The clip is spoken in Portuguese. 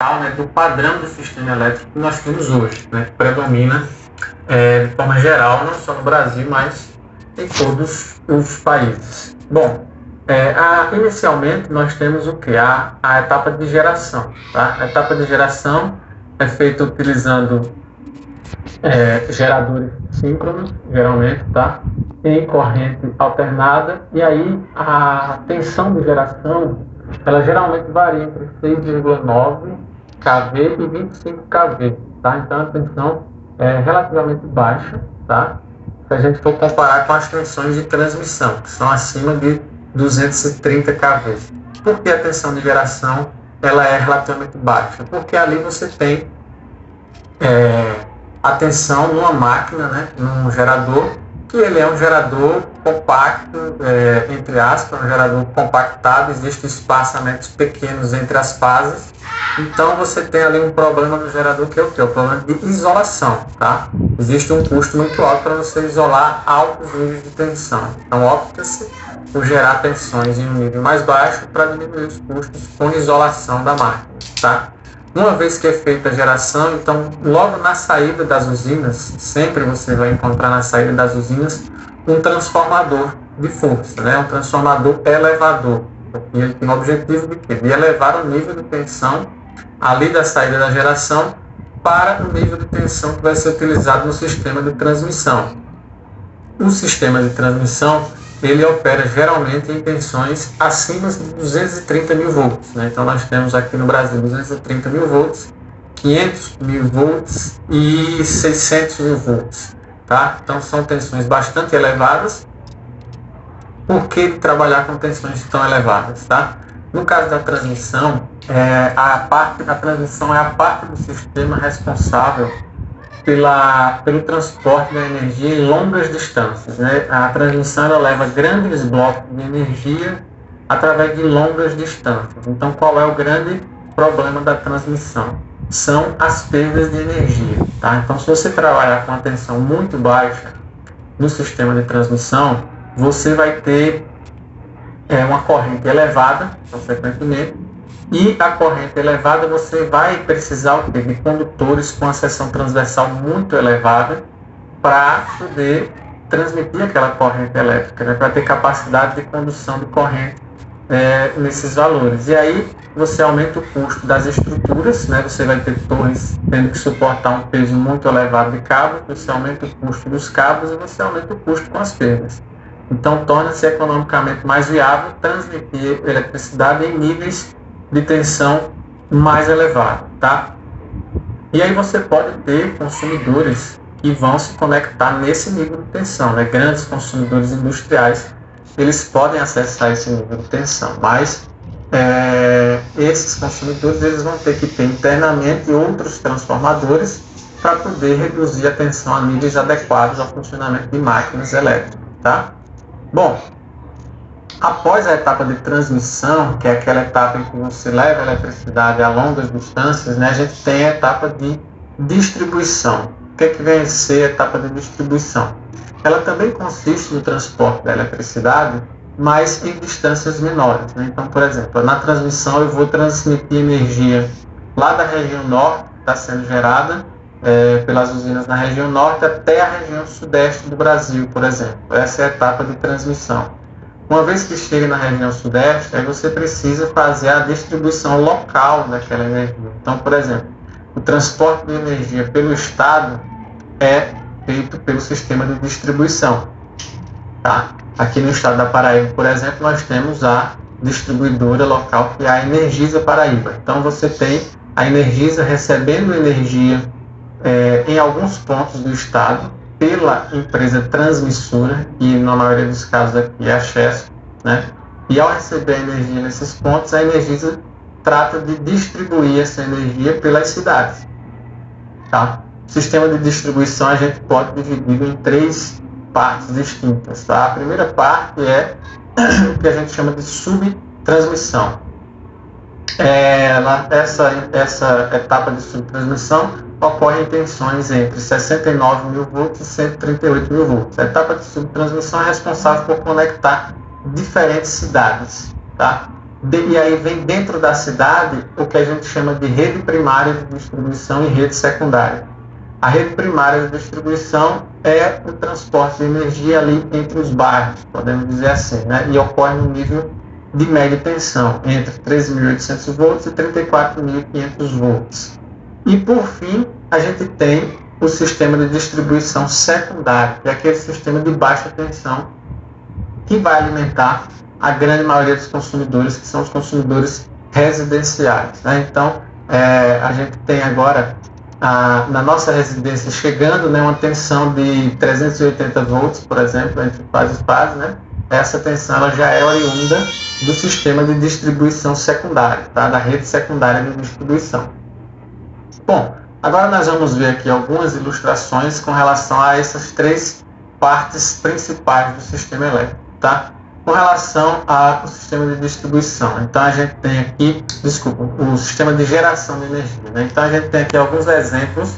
né, do padrão do sistema elétrico que nós temos hoje, né, que predomina de forma geral, não só no Brasil, mas em todos os países. Bom, inicialmente nós temos o que? A etapa de geração. Tá? A etapa de geração é feita utilizando geradores síncronos, geralmente, tá? Em corrente alternada, e aí a tensão de geração ela geralmente varia entre 6,9 kV e 25 kV, tá? Então a tensão é relativamente baixa, tá? Se a gente for comparar com as tensões de transmissão, que são acima de 230 kV. Por que a tensão de geração ela é relativamente baixa? Porque ali você tem a tensão numa máquina, né, num gerador, que ele é um gerador compacto, entre aspas, um gerador compactado, existem espaçamentos pequenos entre as fases, então você tem ali um problema no gerador que é o quê? O problema de isolação, tá? Existe um custo muito alto para você isolar altos níveis de tensão, então opta-se por gerar tensões em um nível mais baixo para diminuir os custos com isolação da máquina, tá? Uma vez que é feita a geração, então logo na saída das usinas, sempre você vai encontrar na saída das usinas um transformador de força, né? Um transformador elevador. E ele tem o objetivo de quê? De elevar o nível de tensão ali da saída da geração para o nível de tensão que vai ser utilizado no sistema de transmissão. O sistema de transmissão ele opera geralmente em tensões acima de 230 mil volts. Né? Então, nós temos aqui no Brasil 230 mil volts, 500 mil volts e 600 mil volts. Tá? Então, são tensões bastante elevadas. Por que trabalhar com tensões tão elevadas? Tá? No caso da transmissão, a parte da transmissão é a parte do sistema responsável pelo transporte da energia em longas distâncias, né? A transmissão ela leva grandes blocos de energia através de longas distâncias. Então, qual é o grande problema da transmissão? São as perdas de energia. Tá? Então, se você trabalhar com uma tensão muito baixa no sistema de transmissão, você vai ter uma corrente elevada, consequentemente, e a corrente elevada você vai precisar de condutores com a seção transversal muito elevada para poder transmitir aquela corrente elétrica, né? Para ter capacidade de condução de corrente nesses valores. E aí você aumenta o custo das estruturas, né? Você vai ter torres tendo que suportar um peso muito elevado de cabos, você aumenta o custo dos cabos e você aumenta o custo com as perdas. Então torna-se economicamente mais viável transmitir eletricidade em níveis de tensão mais elevada, tá? E aí você pode ter consumidores que vão se conectar nesse nível de tensão, né? Grandes consumidores industriais, eles podem acessar esse nível de tensão, mas esses consumidores eles vão ter que ter internamente outros transformadores para poder reduzir a tensão a níveis adequados ao funcionamento de máquinas elétricas, tá? Bom, após a etapa de transmissão, que é aquela etapa em que você leva a eletricidade a longas distâncias, né, a gente tem a etapa de distribuição. O que vem a ser a etapa de distribuição? Ela também consiste no transporte da eletricidade, mas em distâncias menores. Né? Então, por exemplo, na transmissão eu vou transmitir energia lá da região norte, que está sendo gerada pelas usinas na região norte, até a região sudeste do Brasil, por exemplo. Essa é a etapa de transmissão. Uma vez que chega na região sudeste, aí você precisa fazer a distribuição local daquela energia. Então, por exemplo, o transporte de energia pelo estado é feito pelo sistema de distribuição. Tá? Aqui no estado da Paraíba, por exemplo, nós temos a distribuidora local, que é a Energisa Paraíba. Então, você tem a Energisa recebendo energia em alguns pontos do estado, pela empresa transmissora, que na maioria dos casos aqui é a Chesf, né? E ao receber a energia nesses pontos, a Energisa trata de distribuir essa energia pelas cidades. Tá? O sistema de distribuição a gente pode dividir em 3 partes distintas. Tá? A primeira parte é o que a gente chama de subtransmissão. Essa etapa de subtransmissão ocorre em tensões entre 69 mil volts e 138 mil volts. A etapa de subtransmissão é responsável por conectar diferentes cidades. Tá? E aí vem dentro da cidade o que a gente chama de rede primária de distribuição e rede secundária. A rede primária de distribuição é o transporte de energia ali entre os bairros, podemos dizer assim, né? E ocorre no nível de média tensão, entre 13.800 volts e 34.500 volts. E, por fim, a gente tem o sistema de distribuição secundário, que é aquele sistema de baixa tensão que vai alimentar a grande maioria dos consumidores, que são os consumidores residenciais, né? Então, a gente tem agora, na nossa residência, chegando, né, uma tensão de 380 volts, por exemplo, entre fases e fases, né? Essa tensão ela já é oriunda do sistema de distribuição secundária, tá? Da rede secundária de distribuição. Bom, agora nós vamos ver aqui algumas ilustrações com relação a essas três partes principais do sistema elétrico, tá? Com relação ao sistema de distribuição, então a gente tem aqui, o sistema de geração de energia, né? Então a gente tem aqui alguns exemplos